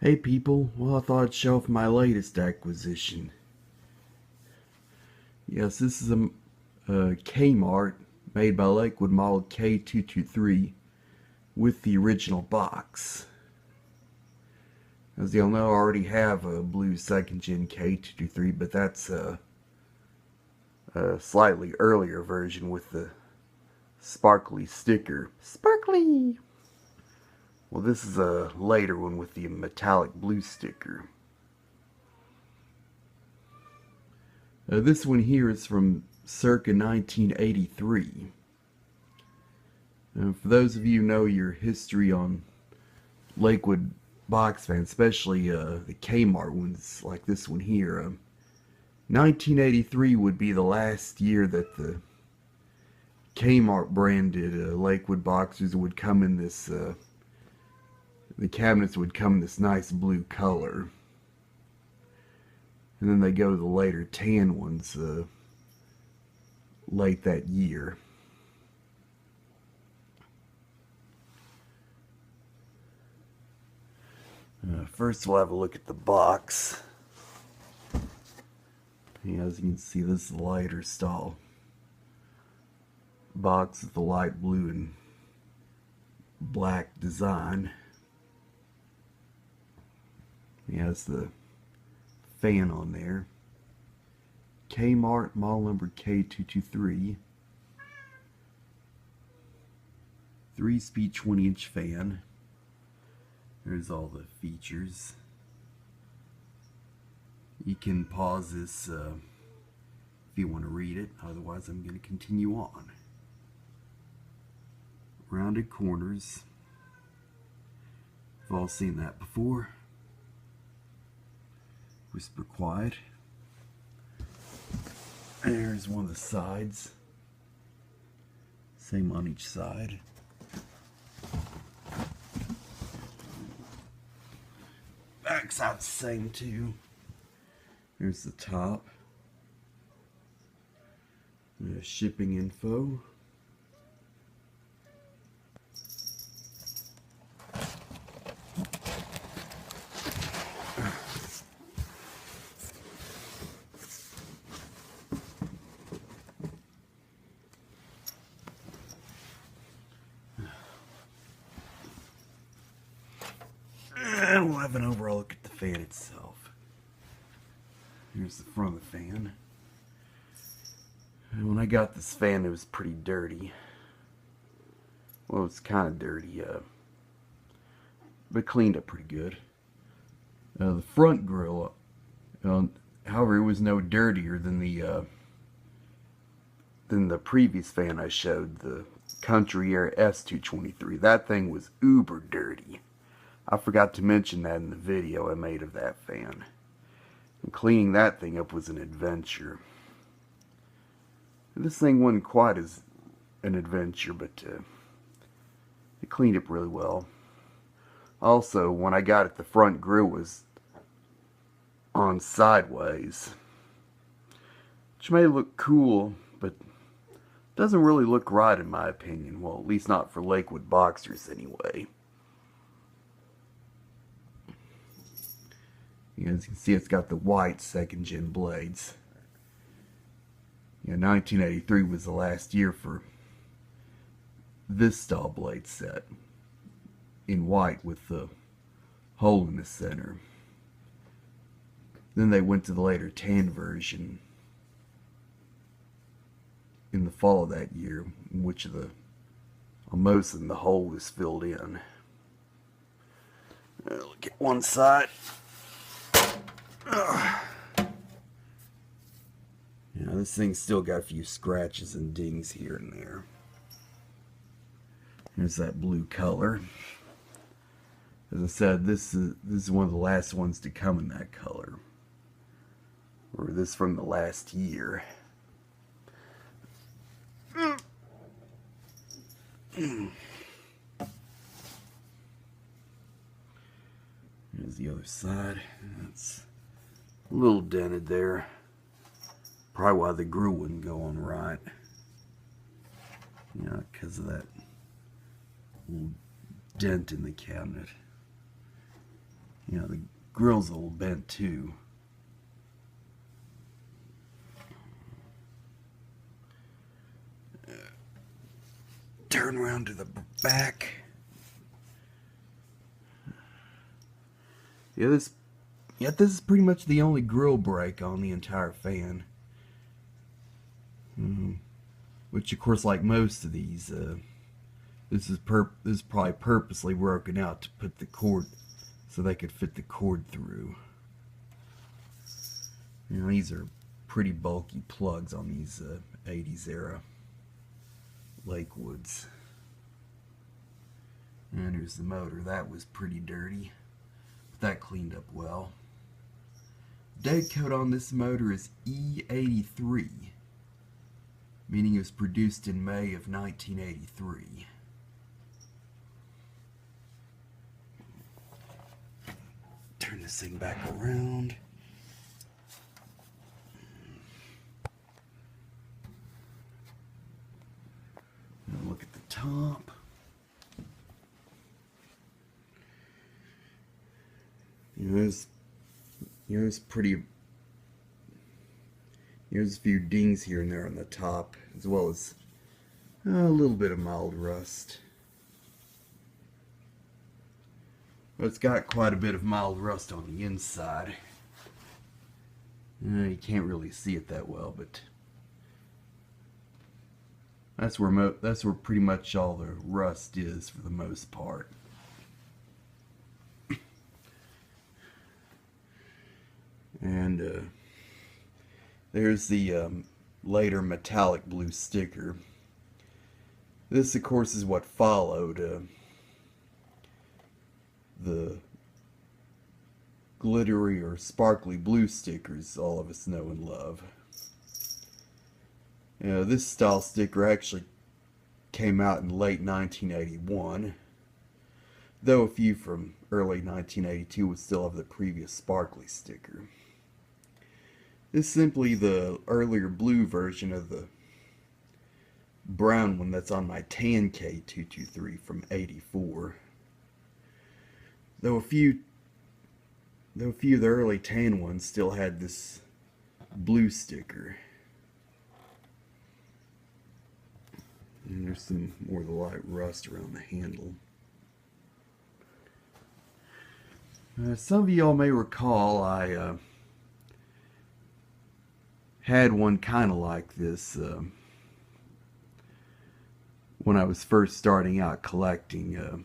Hey people, well I thought I'd show off my latest acquisition. Yes, this is a Kmart made by Lakewood model K-223 with the original box. As you'll know, I already have a blue second gen K-223, but that's a slightly earlier version with the sparkly sticker. Sparkly! Well, this is a later one with the metallic blue sticker. This one here is from circa 1983. For those of you who know your history on Lakewood box fans, especially the Kmart ones like this one here, 1983 would be the last year that the Kmart branded Lakewood boxers would come in this, the cabinets would come in this nice blue color. And then they go to the later tan ones late that year. First we'll have a look at the box. As you can see, this is the lighter style box with the light blue and black design. It has the fan on there. Kmart model number K223. 3-speed 20-inch fan. There's all the features. You can pause this if you want to read it, otherwise I'm going to continue on. Rounded corners. You've all seen that before. Whisper quiet. There's one of the sides. Same on each side. Backside the same too. There's the top. There's shipping info. And we'll have an overall look at the fan itself. Here's the front of the fan. And when I got this fan, it was pretty dirty. Well, it's kind of dirty, but cleaned up pretty good. The front grill, however, it was no dirtier than the previous fan I showed, the Country Air S223. That thing was uber dirty. I forgot to mention that in the video I made of that fan. And cleaning that thing up was an adventure. This thing wasn't quite as an adventure, but it cleaned up really well. Also, when I got it, the front grill was on sideways, which made it look cool, but doesn't really look right in my opinion. Well, at least not for Lakewood boxers anyway. As you can see, it's got the white second gen blades. 1983 was the last year for this style blade set in white with the hole in the center. Then they went to the later tan version in the fall of that year, in which on most of them the hole was filled in. Look at one side. This thing's still got a few scratches and dings here and there. Here's that blue color. As I said, this is one of the last ones to come in that color. Or this from the last year. Here's the other side. It's a little dented there. Probably why the grill wouldn't go on right. Because of that little dent in the cabinet. You know, the grill's a little bent too. Turn around to the back. Yeah, this is pretty much the only grill break on the entire fan. Which, of course, like most of these, this is probably purposely broken out to put the cord so they could fit the cord through. You know, these are pretty bulky plugs on these 80s era Lakewoods. And here's the motor. That was pretty dirty, but that cleaned up well. Date code on this motor is E83, meaning it was produced in May of 1983. Turn this thing back around. And look at the top. There's pretty. There's a few dings here and there on the top, as well as a little bit of mild rust. But it's got quite a bit of mild rust on the inside. You can't really see it that well, but that's where pretty much all the rust is for the most part. And there's the later metallic blue sticker. This, of course, is what followed the glittery or sparkly blue stickers all of us know and love. This style sticker actually came out in late 1981, though a few from early 1982 would still have the previous sparkly sticker. This is simply the earlier blue version of the brown one that's on my tan K-223 from '84. Though a few of the early tan ones still had this blue sticker. And there's some more of the light rust around the handle. Some of y'all may recall I had one kind of like this when I was first starting out collecting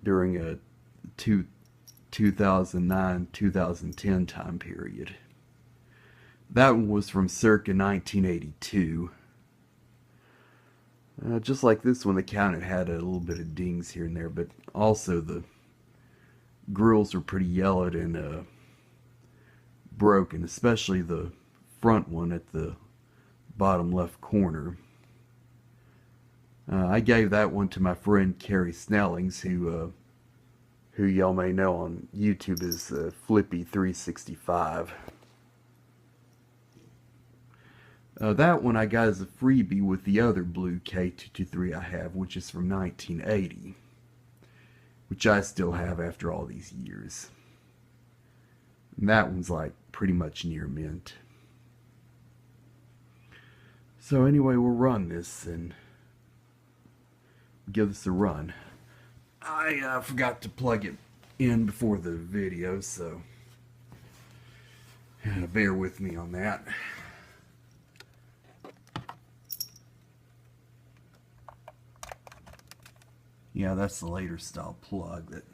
during a 2009-2010 time period. That one was from circa 1982. Just like this one, the counter had a little bit of dings here and there, but also the grills were pretty yellowed and broken, especially the front one at the bottom left corner. I gave that one to my friend Carrie Snellings, who y'all may know on YouTube as Flippy365. That one I got as a freebie with the other blue K-223 I have, which is from 1980, which I still have after all these years. And that one's like pretty much near mint. So anyway, we'll run this and give this a run. I forgot to plug it in before the video, so bear with me on that. Yeah, that's the later style plug that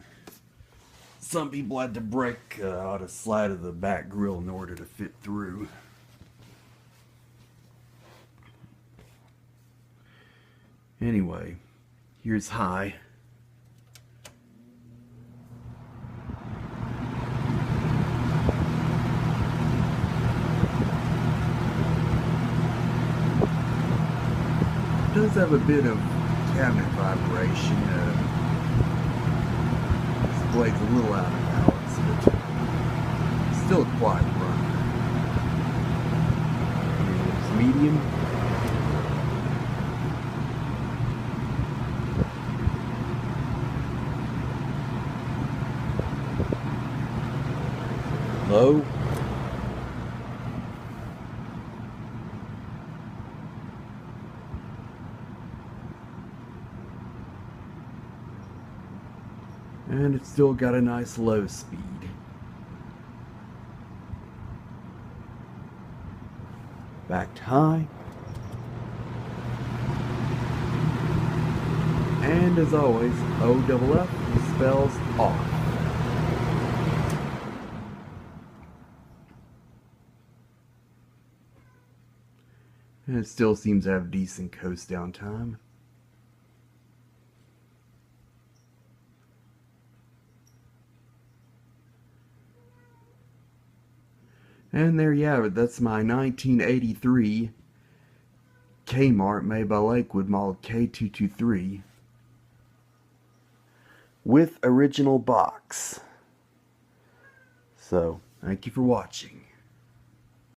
some people had to break out a slide of the back grill in order to fit through. Anyway, here's high. It does have a bit of cabinet vibration. This blade's a little out of balance, but still a quiet run. It's medium. low. And it's still got a nice low speed. Backed high. And as always, OFF spells off. And it still seems to have decent coast down time. And there you have it. That's my 1983 Kmart made by Lakewood model K-223 with original box. So, thank you for watching.